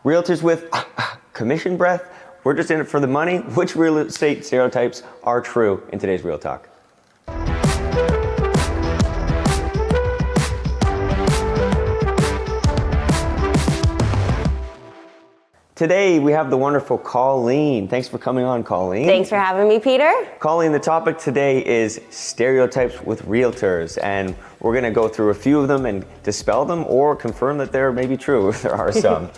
Realtors with commission breath, we're just in it for the money. Which real estate stereotypes are true in today's Real Talk? Today we have the wonderful Colleen. Thanks for coming on, Colleen. Thanks for having me, Peter. Colleen, the topic today is stereotypes with realtors, and we're going to go through a few of them and dispel them or confirm that they're maybe true if there are some.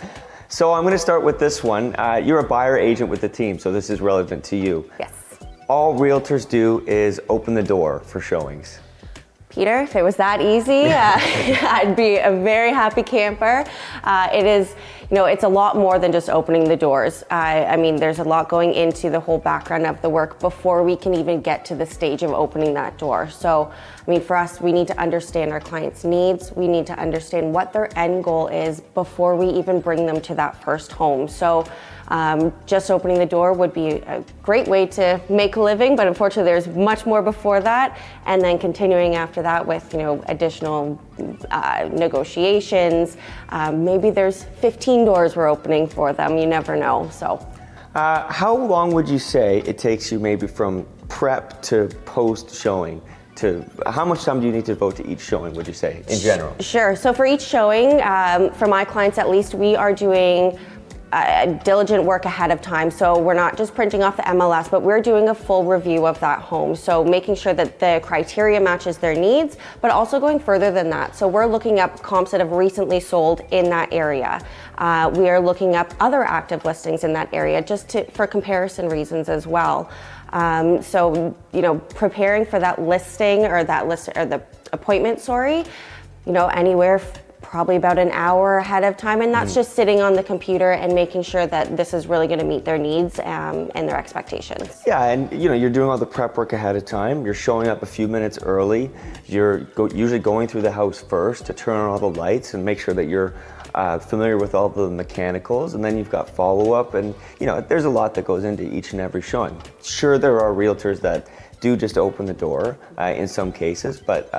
So I'm going to start with this one. You're a buyer agent with the team, so this is relevant to you. Yes. All realtors do is open the door for showings. Peter, if it was that easy, I'd be a very happy camper. It is, it's a lot more than just opening the doors. I mean, there's a lot going into the whole background of the work before we can even get to the stage of opening that door. So, I mean, for us, we need to understand our clients' needs. We need to understand what their end goal is before we even bring them to that first home. So, just opening the door would be a great way to make a living, but unfortunately there's much more before that, and then continuing after that with additional negotiations. Maybe there's 15 doors we're opening for them, you never know. So how long would you say it takes you maybe from prep to post showing? How much time do you need to devote to each showing, would you say, in general? Sure, so for each showing, for my clients at least, we are doing diligent work ahead of time. So we're not just printing off the MLS, but we're doing a full review of that home. So making sure that the criteria matches their needs, but also going further than that. So we're looking up comps that have recently sold in that area. We are looking up other active listings in that area for comparison reasons as well. So, preparing for that listing or the appointment, anywhere probably about an hour ahead of time, and that's just sitting on the computer and making sure that this is really going to meet their needs and their expectations. Yeah, and you're doing all the prep work ahead of time. You're showing up a few minutes early. You're usually going through the house first to turn on all the lights and make sure that you're familiar with all the mechanicals, and then you've got follow-up, and there's a lot that goes into each and every showing. Sure, there are realtors that do just open the door in some cases, but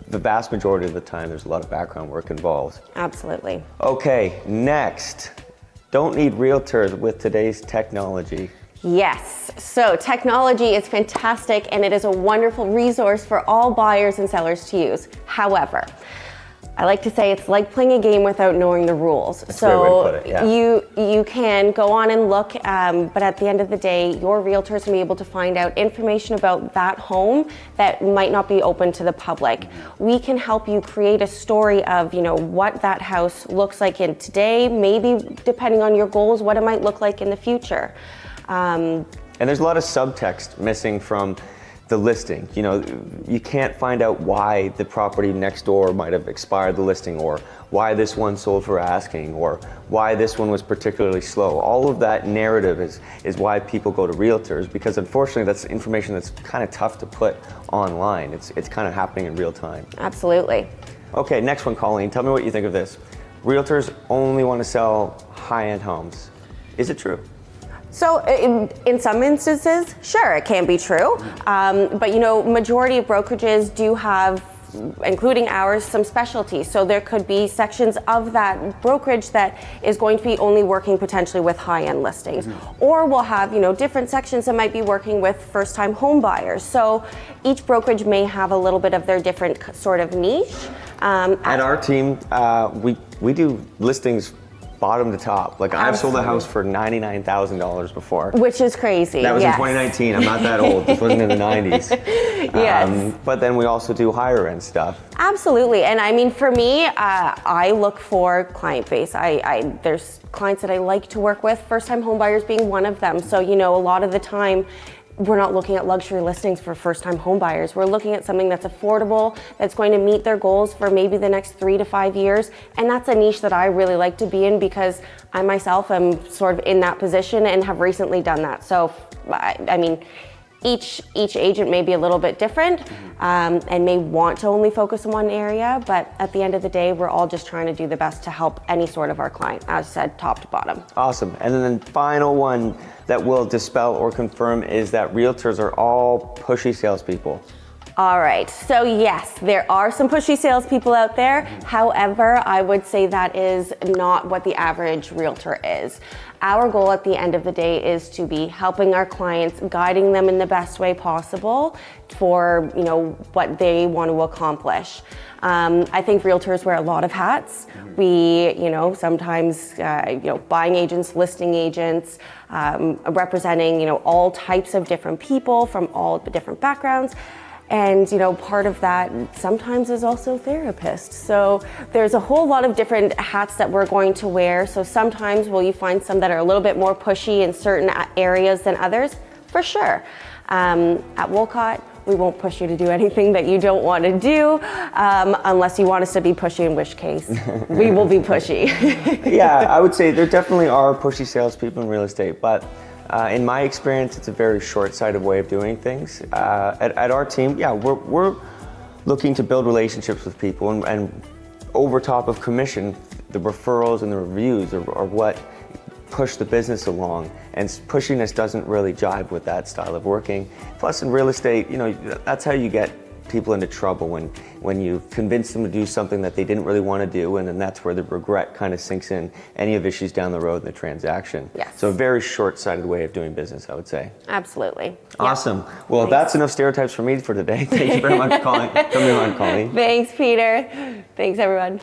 the vast majority of the time there's a lot of background work involved. Absolutely. Okay, next. Don't need realtors with today's technology. Yes, so technology is fantastic and it is a wonderful resource for all buyers and sellers to use. However, I like to say it's like playing a game without knowing the rules. That's a great way to put it, yeah. You can go on and look, but at the end of the day, your realtor is going to be able to find out information about that home that might not be open to the public. We can help you create a story of, what that house looks like in today, maybe depending on your goals, what it might look like in the future. And there's a lot of subtext missing from the listing. You can't find out why the property next door might have expired the listing, or why this one sold for asking, or why this one was particularly slow. All of that narrative is why people go to realtors, because unfortunately that's information that's kind of tough to put online. It's kind of happening in real time. Absolutely. Okay, next one, Colleen. Tell me what you think of this. Realtors only want to sell high-end homes. Is it true? So in some instances, sure, it can be true. But majority of brokerages do have, including ours, some specialties. So there could be sections of that brokerage that is going to be only working potentially with high-end listings. Or we'll have, different sections that might be working with first-time home buyers. So each brokerage may have a little bit of their different sort of niche. At our team, we do listings bottom to top. Like, I've sold a house for $99,000 before. Which is crazy. That was in 2019. I'm not that old. This wasn't in the 90s. Yes. But then we also do higher end stuff. Absolutely. And I mean, for me, I look for client base. There's clients that I like to work with, first time home buyers being one of them. So, a lot of the time, we're not looking at luxury listings for first-time home buyers. We're looking at something that's affordable, that's going to meet their goals for maybe the next 3 to 5 years. And that's a niche that I really like to be in, because I myself am sort of in that position and have recently done that. So, I mean, each agent may be a little bit different and may want to only focus in one area, but at the end of the day, we're all just trying to do the best to help any sort of our client, as said, top to bottom. Awesome. And then the final one that will dispel or confirm is that realtors are all pushy salespeople. All right, so yes, there are some pushy salespeople out there. However, I would say that is not what the average realtor is. Our goal at the end of the day is to be helping our clients, guiding them in the best way possible for what they want to accomplish. I think realtors wear a lot of hats. We, sometimes, buying agents, listing agents, representing, all types of different people from all different backgrounds. And part of that sometimes is also therapists. So there's a whole lot of different hats that we're going to wear. So sometimes will you find some that are a little bit more pushy in certain areas than others? For sure. At Wolcott, we won't push you to do anything that you don't want to do, unless you want us to be pushy, in which case we will be pushy. Yeah, I would say there definitely are pushy salespeople in real estate, but in my experience, it's a very short-sighted way of doing things. At our team, yeah, we're looking to build relationships with people, and over top of commission, the referrals and the reviews are what push the business along. And pushiness doesn't really jive with that style of working. Plus, in real estate, that's how you get people into trouble, when you convince them to do something that they didn't really want to do, and then that's where the regret kind of sinks in any of issues down the road in the transaction. Yes. So a very short-sighted way of doing business, I would say. Absolutely. Awesome. Yep. Well, Thanks. That's enough stereotypes for me for today. Thank you very much for coming on, Colleen. Thanks, Peter. Thanks, everyone.